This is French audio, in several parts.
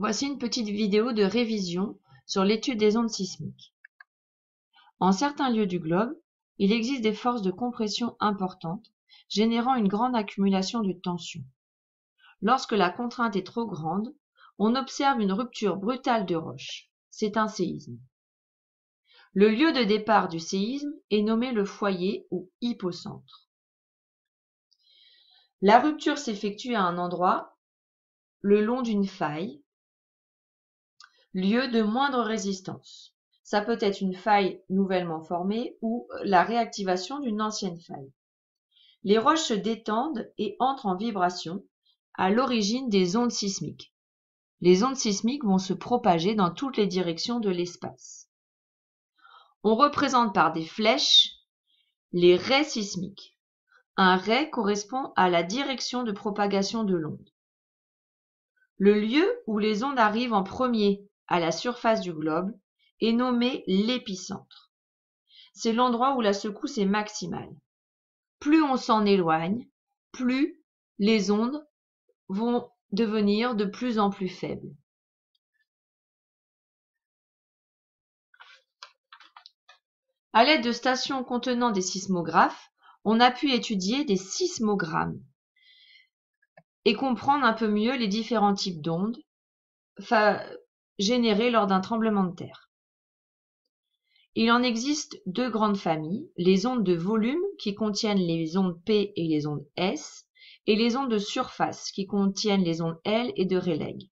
Voici une petite vidéo de révision sur l'étude des ondes sismiques. En certains lieux du globe, il existe des forces de compression importantes, générant une grande accumulation de tension. Lorsque la contrainte est trop grande, on observe une rupture brutale de roche. C'est un séisme. Le lieu de départ du séisme est nommé le foyer ou hypocentre. La rupture s'effectue à un endroit le long d'une faille, lieu de moindre résistance. Ça peut être une faille nouvellement formée ou la réactivation d'une ancienne faille. Les roches se détendent et entrent en vibration à l'origine des ondes sismiques. Les ondes sismiques vont se propager dans toutes les directions de l'espace. On représente par des flèches les raies sismiques. Un ray correspond à la direction de propagation de l'onde. Le lieu où les ondes arrivent en premier à la surface du globe est nommé l'épicentre. C'est l'endroit où la secousse est maximale. Plus on s'en éloigne, plus les ondes vont devenir de plus en plus faibles. À l'aide de stations contenant des sismographes, on a pu étudier des sismogrammes et comprendre un peu mieux les différents types d'ondes générées lors d'un tremblement de terre. Il en existe deux grandes familles, les ondes de volume qui contiennent les ondes P et les ondes S, et les ondes de surface qui contiennent les ondes L et de Rayleigh.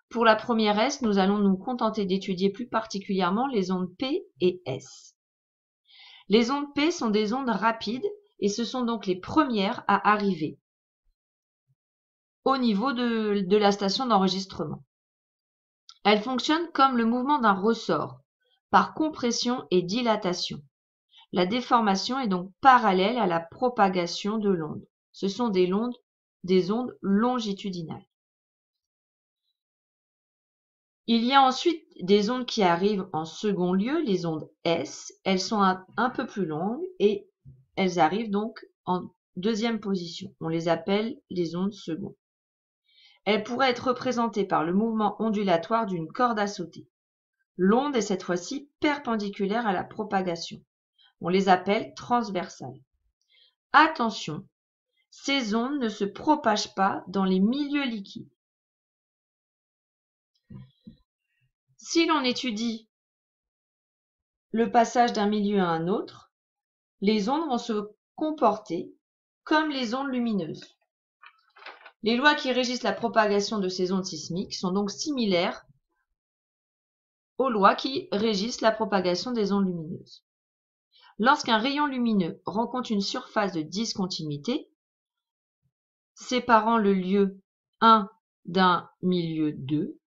Pour la première S, nous allons nous contenter d'étudier plus particulièrement les ondes P et S. Les ondes P sont des ondes rapides et ce sont donc les premières à arriver au niveau de la station d'enregistrement. Elles fonctionnent comme le mouvement d'un ressort, par compression et dilatation. La déformation est donc parallèle à la propagation de l'onde. Ce sont des ondes longitudinales. Il y a ensuite des ondes qui arrivent en second lieu, les ondes S. Elles sont un peu plus longues et elles arrivent donc en deuxième position. On les appelle les ondes secondes. Elles pourraient être représentées par le mouvement ondulatoire d'une corde à sauter. L'onde est cette fois-ci perpendiculaire à la propagation. On les appelle transversales. Attention, ces ondes ne se propagent pas dans les milieux liquides. Si l'on étudie le passage d'un milieu à un autre, les ondes vont se comporter comme les ondes lumineuses. Les lois qui régissent la propagation de ces ondes sismiques sont donc similaires aux lois qui régissent la propagation des ondes lumineuses. Lorsqu'un rayon lumineux rencontre une surface de discontinuité, séparant le lieu 1 d'un milieu 2,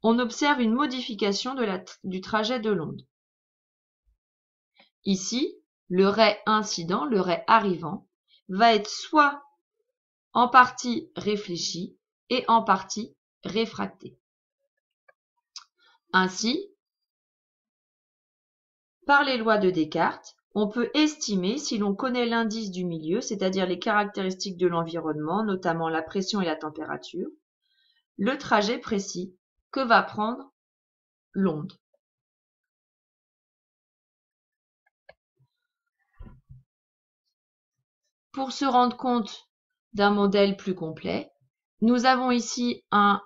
on observe une modification du trajet de l'onde. Ici, le ray incident, le ray arrivant, va être soit en partie réfléchi et en partie réfracté. Ainsi, par les lois de Descartes, on peut estimer, si l'on connaît l'indice du milieu, c'est-à-dire les caractéristiques de l'environnement, notamment la pression et la température, le trajet précis que va prendre l'onde. Pour se rendre compte d'un modèle plus complet, nous avons ici un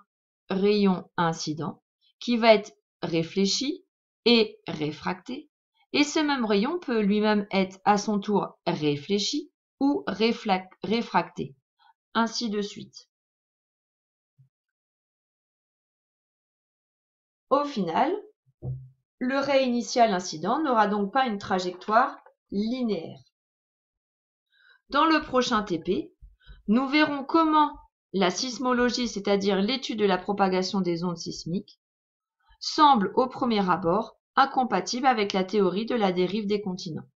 rayon incident qui va être réfléchi et réfracté, et ce même rayon peut lui-même être à son tour réfléchi ou réfracté, ainsi de suite. Au final, le ray initial incident n'aura donc pas une trajectoire linéaire. Dans le prochain TP, nous verrons comment la sismologie, c'est-à-dire l'étude de la propagation des ondes sismiques, semble au premier abord incompatible avec la théorie de la dérive des continents.